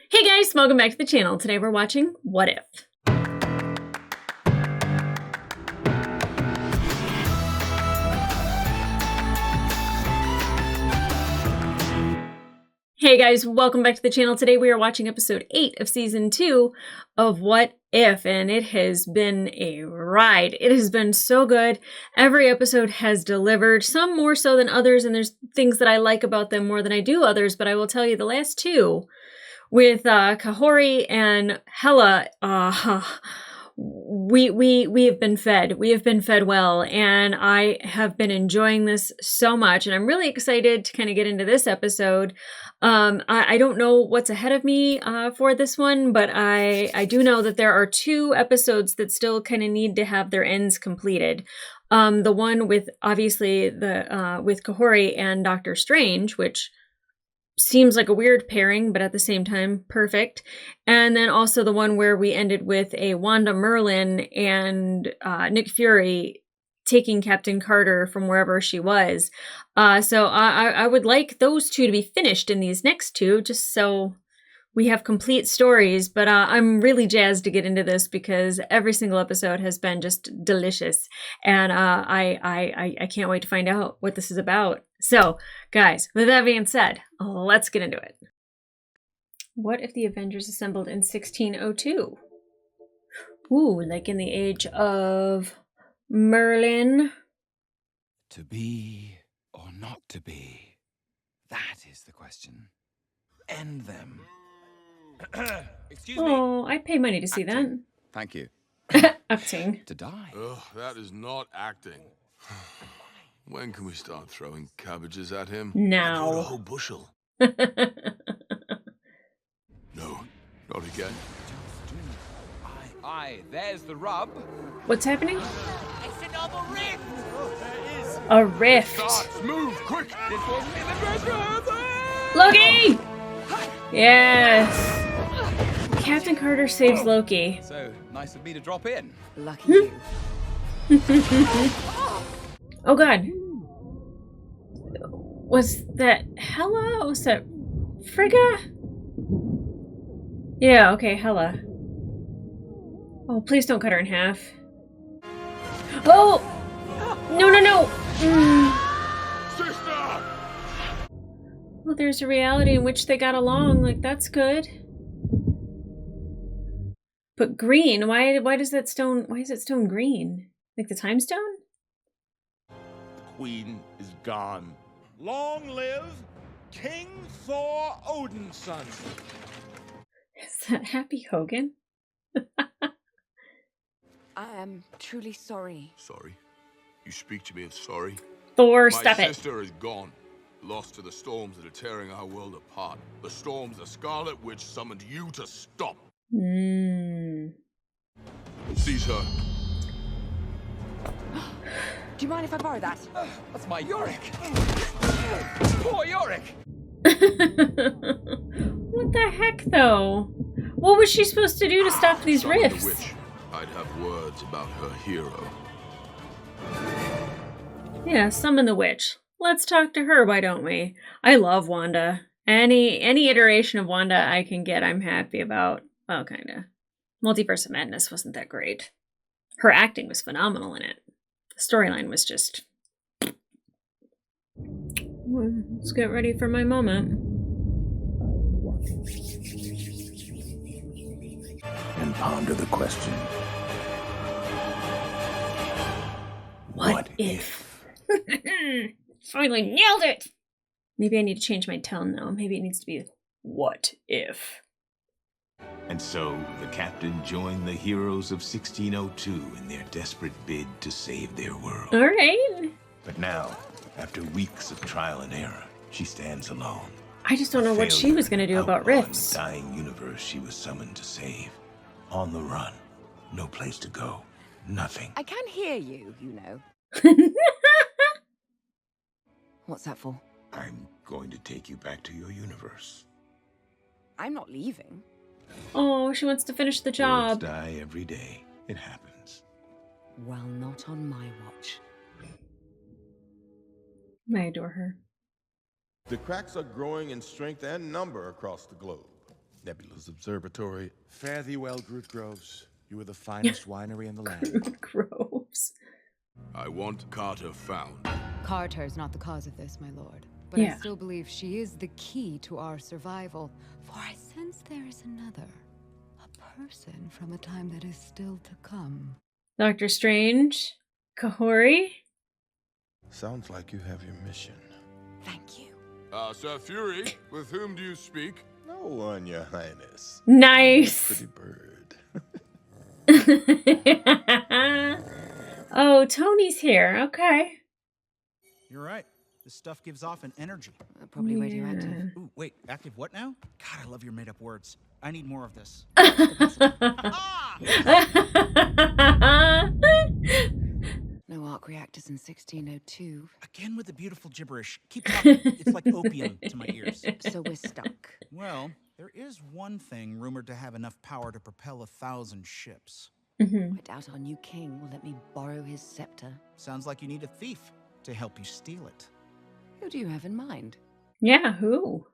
Hey guys, welcome back to the channel. Today we're watching What If? Hey guys, welcome back to the channel. Today we are watching episode 8 of season 2 of What If, and it has been a ride. It has been so good. Every episode has delivered, some more so than others, and there's things that I like about them more than I do others, but I will tell you the last two with Kahori and Hela, we have been fed. We have been fed well, and I have been enjoying this so much, and I'm really excited to kind of get into this episode. I don't know what's ahead of me for this one, but I do know that there are 2 episodes that still kind of need to have their ends completed. The one with obviously the with Kahori and Doctor Strange, which seems like a weird pairing, but at the same time, perfect. And then also the one where we ended with a Wanda Merlin and Nick Fury taking Captain Carter from wherever she was. So I would like those 2 to be finished in these next 2, just so we have complete stories. But I'm really jazzed to get into this because every single episode has been just delicious. And I can't wait to find out what this is about. So, guys, with that being said, let's get into it. What if the Avengers assembled in 1602? Ooh, like in the age of Merlin. To be or not to be? That is the question. End them. Excuse me. Oh, I'd pay money to see Acting. Thank you. that. Acting. To die. Ugh, that is not acting. When can we start throwing cabbages at him? Now. I brought a whole bushel. No, not again. Aye, there's the rub. What's happening? It's another rift. A rift. Starts, move, quick! This wasn't in the dress. Loki! Yes. Captain Carter saves Loki. So, nice of me to drop in. Lucky you. Oh god. Was that Hela? Was that Frigga? Yeah, okay, Hela. Oh, please don't cut her in half. Oh! No, no, no! Sister! Well, there's a reality in which they got along. Like, that's good. But green, why is it stone green? Like the time stone? Queen is gone. Long live King Thor Odin's son. Is that Happy Hogan? I am truly sorry. Sorry? You speak to me of sorry? Thor, My stop it. sister is gone. Lost to the storms that are tearing our world apart. The storms the Scarlet Witch summoned you to stop. Seize her. Do you mind if I borrow that? That's my Yorick. Poor Yorick. What the heck, though? What was she supposed to do to stop these Summon the rifts? witch. I'd have words about her hero. Yeah, summon the witch. Let's talk to her, why don't we? I love Wanda. Any iteration of Wanda I can get, I'm happy about. Well, kinda. Multiverse of Madness wasn't that great. Her acting was phenomenal in it. The storyline was just... Let's get ready for my moment. And ponder the question. What if? Finally nailed it! Maybe I need to change my tone, though. Maybe it needs to be, what if? And so the captain joined the heroes of 1602 in their desperate bid to save their world. All right. But now, after weeks of trial and error, she stands alone. I just don't know what she was going to do about Outlaw in the rifts. dying universe she was summoned to save. On the run. No place to go. Nothing. I can hear you, you know. What's that for? I'm going to take you back to your universe. I'm not leaving. Oh, she wants to finish the Worlds job. die every day. It happens. Well, not on my watch. I adore her. The cracks are growing in strength and number across the globe. Nebula's Observatory. Fare thee well, Groot Groves. You are the finest winery in the land. Groves. I want Carter found. Carter is not the cause of this, my lord. But Yeah. I still believe she is the key to our survival. For I sense there is another. A person from a time that is still to come. Doctor Strange. Kahori. Sounds like you have your mission. Thank you. Sir Fury, with whom do you speak? No one, your highness. Nice. Pretty bird. Oh, Tony's here. Okay. You're right. This stuff gives off an energy. Probably radioactive. Ooh, wait, active what now? God, I love your made-up words. I need more of this. No arc reactors in 1602, Again with the beautiful gibberish. Keep talking. It's like opium to my ears. so we're stuck. Well, there is one thing rumored to have enough power to propel 1,000 ships. I doubt our new king will let me borrow his scepter. Sounds like you need a thief to help you steal it. Who do you have in mind? Yeah, who?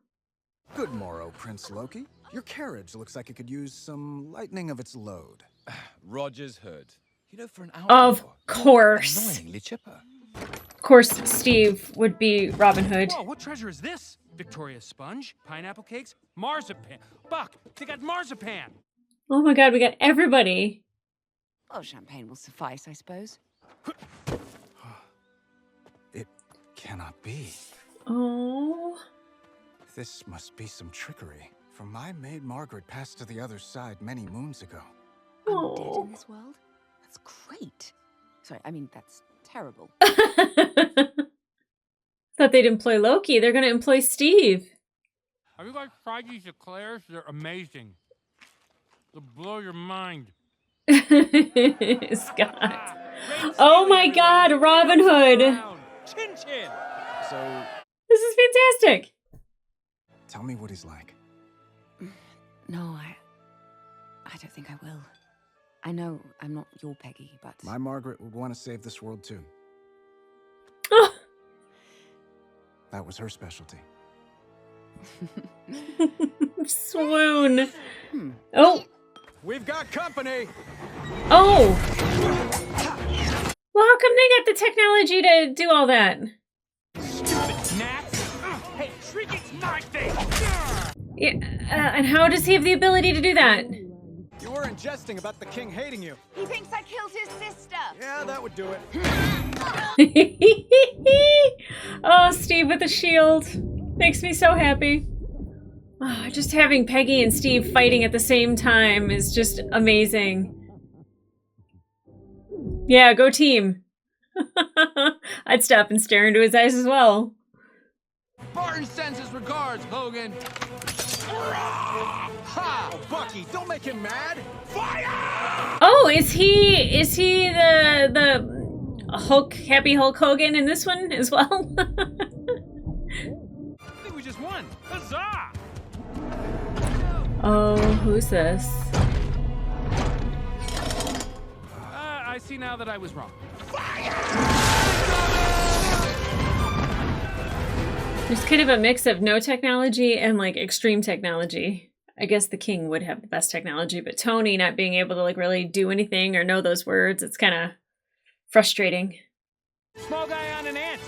Good morrow, Prince Loki. Your carriage looks like it could use some lightening of its load. Roger's hood. You know, for an hour. Of course. Annoyingly chipper. Of course, Steve would be Robin Hood. Whoa, what treasure is this? Victoria sponge, pineapple cakes, marzipan. Buck, they got marzipan. Oh my god, we got everybody. Well, champagne will suffice, I suppose. It cannot be. Oh. This must be some trickery. For my maid Margaret passed to the other side many moons ago. I'm dead in this world? That's great. Sorry, I mean, that's terrible. Thought they'd employ Loki. They're gonna employ Steve. Have you guys tried these eclairs? They're amazing. They'll blow your mind. Scott. Oh my god, Robin Hood. Chin chin. So, This is fantastic. tell me what he's like. No, I don't think I will. I know I'm not your Peggy, but My Margaret would want to save this world too. Oh. That was her specialty. Swoon. Oh. We've got company! Oh. Well, how come they got the technology to do all that? Gnats. Hey, Shriek, it's my thing. Yeah, and how does he have the ability to do that? You weren't jesting about the king hating you. he thinks I killed his sister. Yeah, that would do it. Oh, Steve with the shield. Makes me so happy. Oh, just having Peggy and Steve fighting at the same time is just amazing. Yeah, go team. I'd stop and stare into his eyes as well. Barton sends his regards, Hogan. Ha! Oh, Bucky, don't make him mad! Oh, is he the Hulk, Happy Hulk Hogan in this one as well? I think we just won. Huzzah! Oh, who's this? I see now that I was wrong. There's kind of a mix of no technology and like extreme technology. I guess the king would have the best technology, but Tony not being able to like really do anything or know those words, it's kind of frustrating. Small guy on an ant.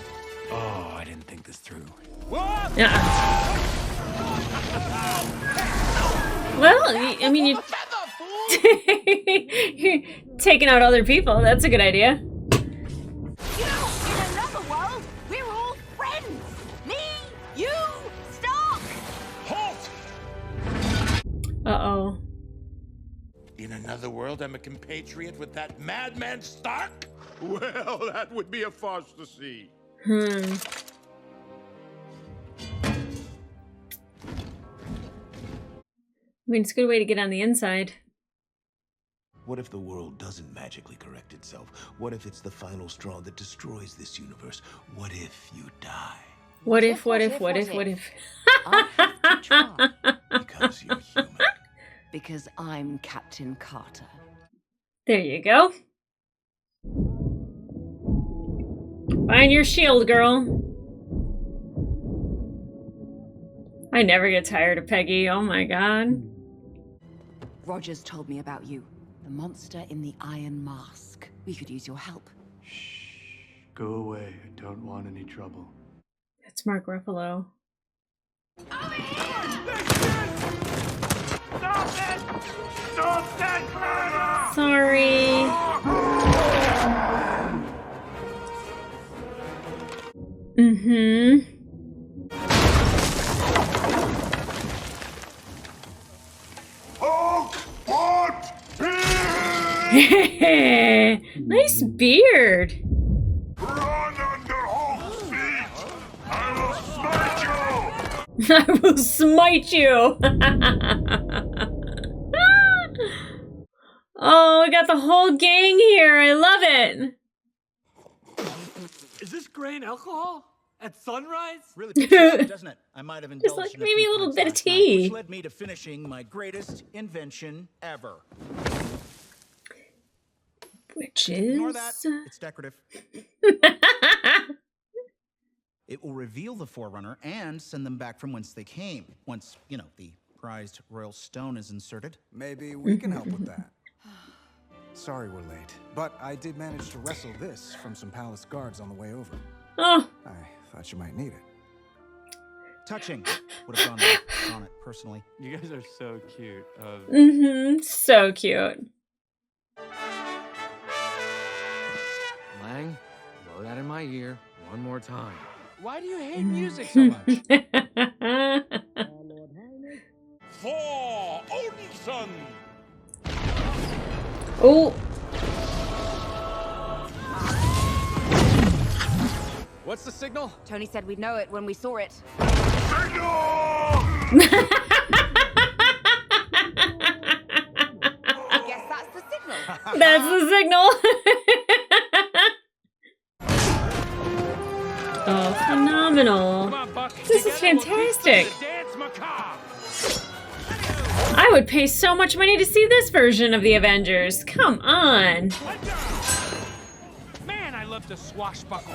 Oh, I didn't think this through. Well, I mean, you're taking out other people. That's a good idea. You know, in another world, we're all friends. Me, you, Stark. Halt! Uh-oh. In another world, I'm a compatriot with that madman Stark? Well, that would be a farce to see. I mean, it's a good way to get on the inside. What if the world doesn't magically correct itself? What if it's the final straw that destroys this universe? What if you die? What if? I have to try. Because you're human. Because I'm Captain Carter. There you go. Find your shield, girl. I never get tired of Peggy. Oh my god. Rogers told me about you. The monster in the Iron Mask. We could use your help. Go away. I don't want any trouble. That's Mark Ruffalo. Stop it! Stop that murder! Sorry. Hulk! What? Nice beard. Run under Hulk's feet! I will smite you! I will smite you. Oh, we got the whole gang here. I love it. Is this grain alcohol? At sunrise? Really pictures, doesn't it? I might have indulged Just like in maybe few a little pints bit of last night, tea. which led me to finishing my greatest invention ever. Which Ignore is... that. It's decorative. It will reveal the Forerunner and send them back from whence they came. Once, you know, the prized royal stone is inserted. Maybe we can help with that. Sorry we're late, but I did manage to wrestle this from some palace guards on the way over. Oh. I thought you might need it. Touching. Would have gone on it personally. You guys are so cute. So cute. Lang, blow that in my ear one more time. Why do you hate music so much? For Odinson! Oh. What's the signal? Tony said we'd know it when we saw it. Signal! I guess that's the signal. That's the signal. Oh, phenomenal. Come on, Buck. This is fantastic. I would pay so much money to see this version of the Avengers. Come on. Man, I love to swashbuckle.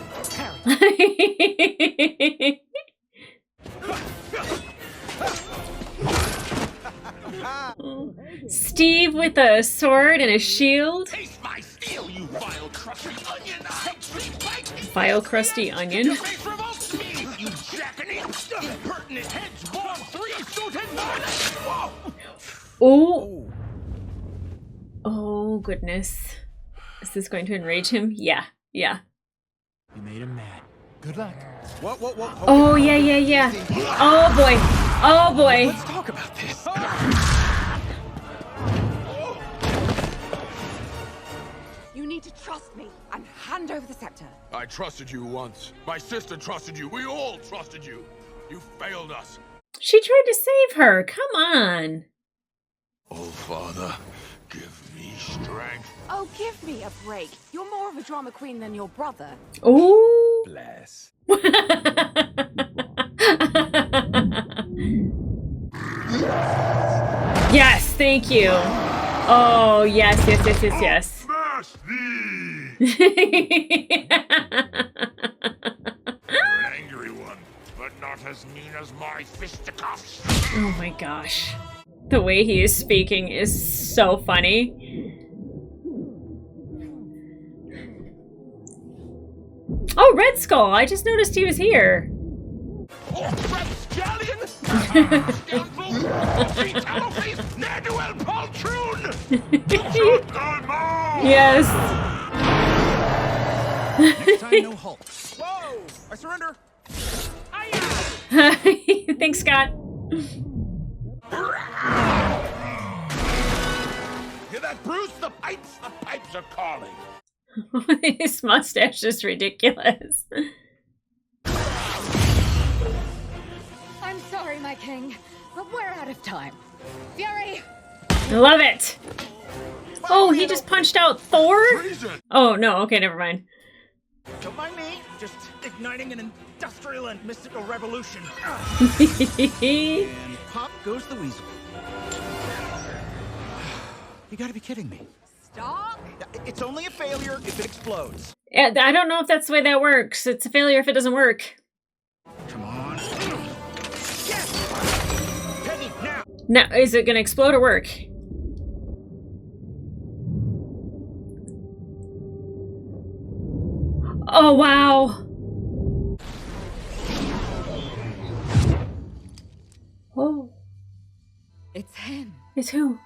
Steve with a sword and a shield. Taste my steel, you vile crusty onion! I treat like Vile crusty onion. you jackanapes! Pertinent heads, born three-suited knights! Oh. Oh, goodness. Is this going to enrage him? Yeah. Yeah. You made him mad. Good luck. Whoa. Oh, yeah. Oh, boy. Oh, boy. Let's talk about this. You need to trust me and hand over the scepter. I trusted you once. My sister trusted you. We all trusted you. You failed us. She tried to save her. Come on. Oh, Father, give me strength. Oh, give me a break. You're more of a drama queen than your brother. Oh. Bless. Yes, thank you. Oh, yes. Smash thee! You're an angry one, but not as mean as my fisticuffs. Oh my gosh. The way he is speaking is so funny. Oh, Red Skull! I just noticed he was here. Oh, rapscallion! Scoundrel! Tallow-faced ne'er-do-well poltroon! Shotgun move! Yes. Next time, no Hulk. Whoa! I surrender. Thanks, Scott. Hear that, Bruce? The pipes are calling. His mustache is ridiculous. I'm sorry, my king, but we're out of time. Fury! Love it. Oh, he just punched out Thor? Treason! Oh, no. Okay, never mind. Don't mind me. Just igniting an industrial and mystical revolution. And pop goes the weasel. You gotta be kidding me. Stop! It's only a failure if it explodes. I don't know if that's the way that works. It's a failure if it doesn't work. Come on. Yes! Peggy, now! Now, is it going to explode or work? Oh, wow. Oh. It's him. It's who?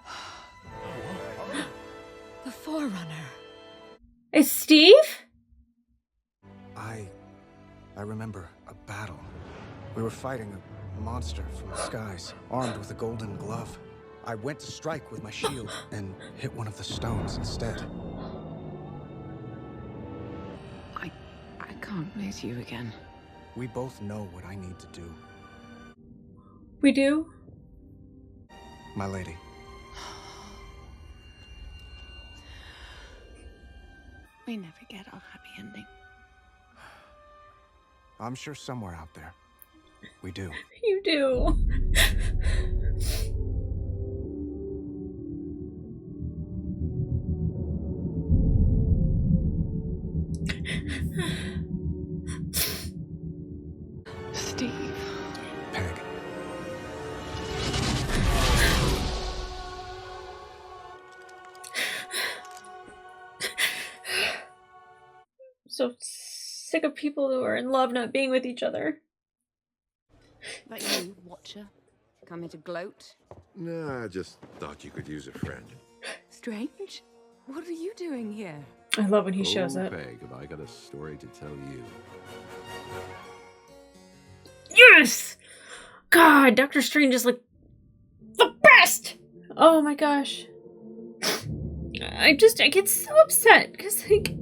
The Forerunner. It's Steve? I remember a battle. We were fighting a monster from the skies, armed with a golden glove. I went to strike with my shield and hit one of the stones instead. I can't meet you again. We both know what I need to do, We do? my lady. We never get our happy ending. I'm sure somewhere out there, we do. You do. Steve. Peg. So sick of people who are in love not being with each other. That you, Watcher? Come here to gloat? No, I just thought you could use a friend. Strange? What are you doing here? I love when he shows up. Peg, have I got a story to tell you? Yes! God, Doctor Strange is like the best! Oh my gosh. I get so upset because like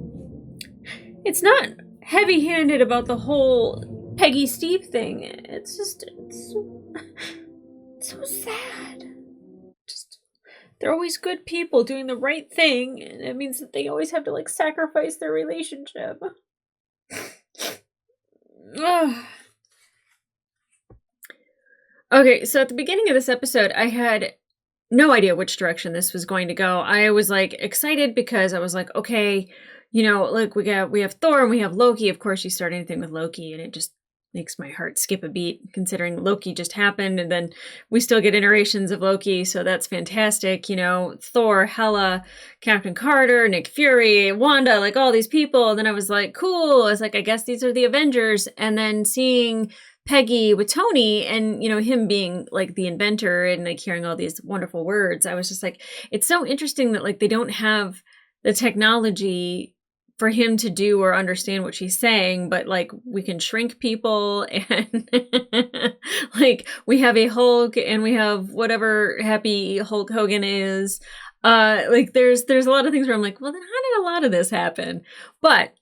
it's not heavy-handed about the whole Peggy Steve thing. It's just it's so sad. Just they're always good people doing the right thing, and it means that they always have to like sacrifice their relationship. Ugh. Okay, so at the beginning of this episode, I had no idea which direction this was going to go. I was like excited because I was like, okay, you know, like we have Thor and we have Loki. Of course, you start anything with Loki and it just makes my heart skip a beat considering Loki just happened and then we still get iterations of Loki, so that's fantastic. You know, Thor, Hela, Captain Carter, Nick Fury, Wanda, like all these people. And then I was like, cool. I was like, I guess these are the Avengers. And then seeing Peggy with Tony and, you know, him being like the inventor and like hearing all these wonderful words, I was just like, it's so interesting that like they don't have the technology for him to do or understand what she's saying, but like we can shrink people and like we have a Hulk and we have whatever happy Hulk Hogan is. Like there's a lot of things where I'm like, well, then how did a lot of this happen? But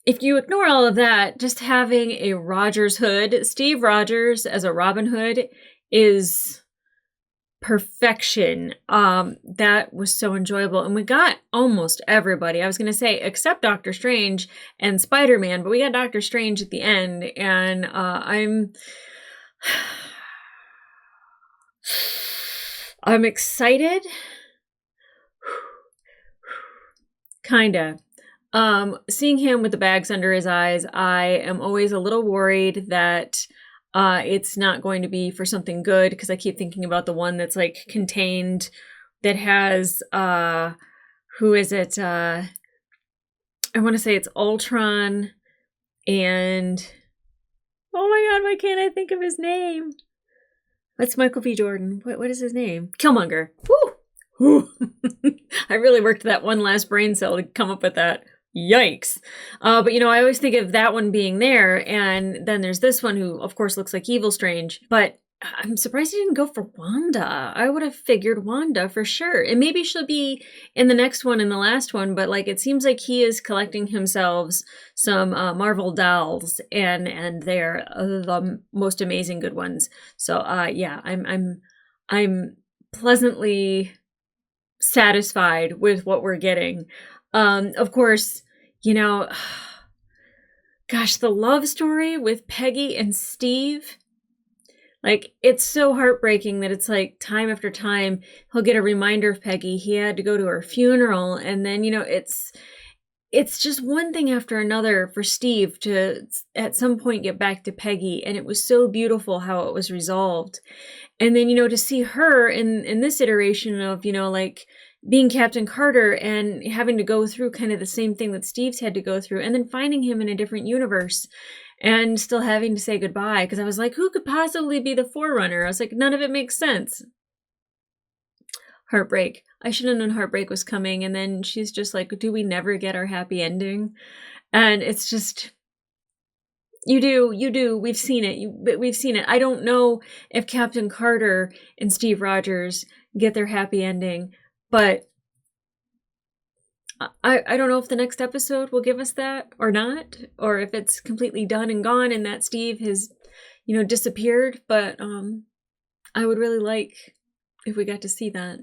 if you ignore all of that, just having a Rogers hood, Steve Rogers as a Robin Hood is perfection. That was so enjoyable. And we got almost everybody. I was going to say, except Doctor Strange and Spider-Man, but we got Doctor Strange at the end. And I'm excited. Kinda. Seeing him with the bags under his eyes, I am always a little worried that it's not going to be for something good, because I keep thinking about the one that's like contained that has who is it? I want to say it's Ultron and oh my god, why can't I think of his name? That's Michael B. Jordan. What is his name? Killmonger. Woo! I really worked that one last brain cell to come up with that. Yikes. But you know, I always think of that one being there, and then there's this one who of course looks like Evil Strange, but I'm surprised he didn't go for Wanda. I would have figured Wanda for sure. And maybe she'll be in the next one and the last one, but like it seems like he is collecting himself some Marvel dolls, and they're the most amazing good ones. So yeah, I'm pleasantly satisfied with what we're getting. Of course, you know, gosh, the love story with Peggy and Steve, like, it's so heartbreaking that it's like time after time he'll get a reminder of Peggy. He had to go to her funeral, and then, you know, it's just one thing after another for Steve to at some point get back to Peggy, and it was so beautiful how it was resolved. And then, you know, to see her in this iteration of, you know, like being Captain Carter and having to go through kind of the same thing that Steve's had to go through, and then finding him in a different universe and still having to say goodbye. Because I was like, who could possibly be the Forerunner? I was like, none of it makes sense. Heartbreak. I should have known heartbreak was coming. And then she's just like, do we never get our happy ending? And it's just, you do. We've seen it. We've seen it. I don't know if Captain Carter and Steve Rogers get their happy ending, but I don't know if the next episode will give us that or not, or if it's completely done and gone and that Steve has, disappeared. But I would really like if we got to see that.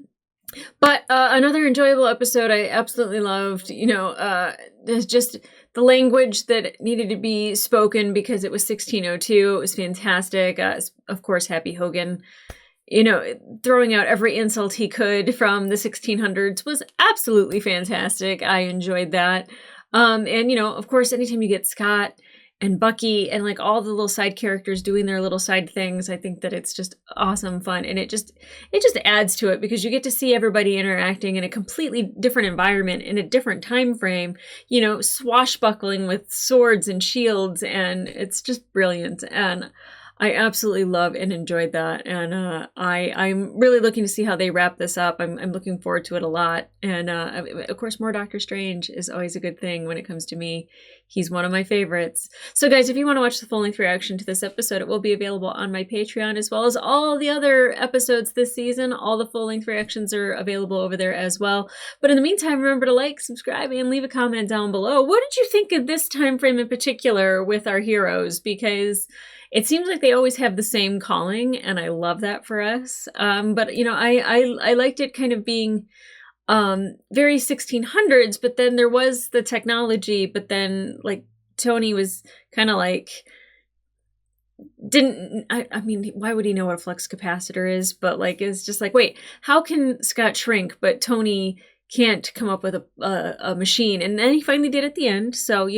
But another enjoyable episode I absolutely loved. There's just the language that needed to be spoken because it was 1602. It was fantastic. Of course, Happy Hogan, throwing out every insult he could from the 1600s was absolutely fantastic. I enjoyed that. And, of course, anytime you get Scott and Bucky and like all the little side characters doing their little side things, I think that it's just awesome fun. And it just adds to it because you get to see everybody interacting in a completely different environment in a different time frame, swashbuckling with swords and shields. And it's just brilliant. And I absolutely love and enjoyed that. And I'm really looking to see how they wrap this up. I'm looking forward to it a lot. And of course, more Doctor Strange is always a good thing when it comes to me. He's one of my favorites. So guys, if you want to watch the full-length reaction to this episode, it will be available on my Patreon, as well as all the other episodes this season. All the full-length reactions are available over there as well. But in the meantime, remember to like, subscribe, and leave a comment down below. What did you think of this time frame in particular with our heroes? Because it seems like they always have the same calling, and I love that for us. But I liked it kind of being very 1600s, but then there was the technology, but then like Tony was kind of like I mean, why would he know what a flux capacitor is? But like, it's just like, wait, how can Scott shrink, but Tony can't come up with a machine? And then he finally did at the end. So,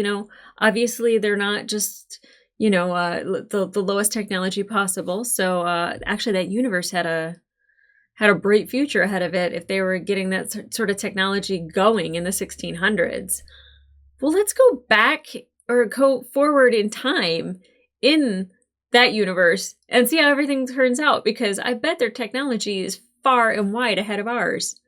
obviously they're not just, the lowest technology possible. So actually that universe had a bright future ahead of it if they were getting that sort of technology going in the 1600s. Well, let's go back or go forward in time in that universe and see how everything turns out, because I bet their technology is far and wide ahead of ours.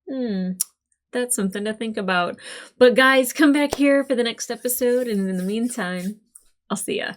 That's something to think about. But guys, come back here for the next episode, and in the meantime, I'll see ya.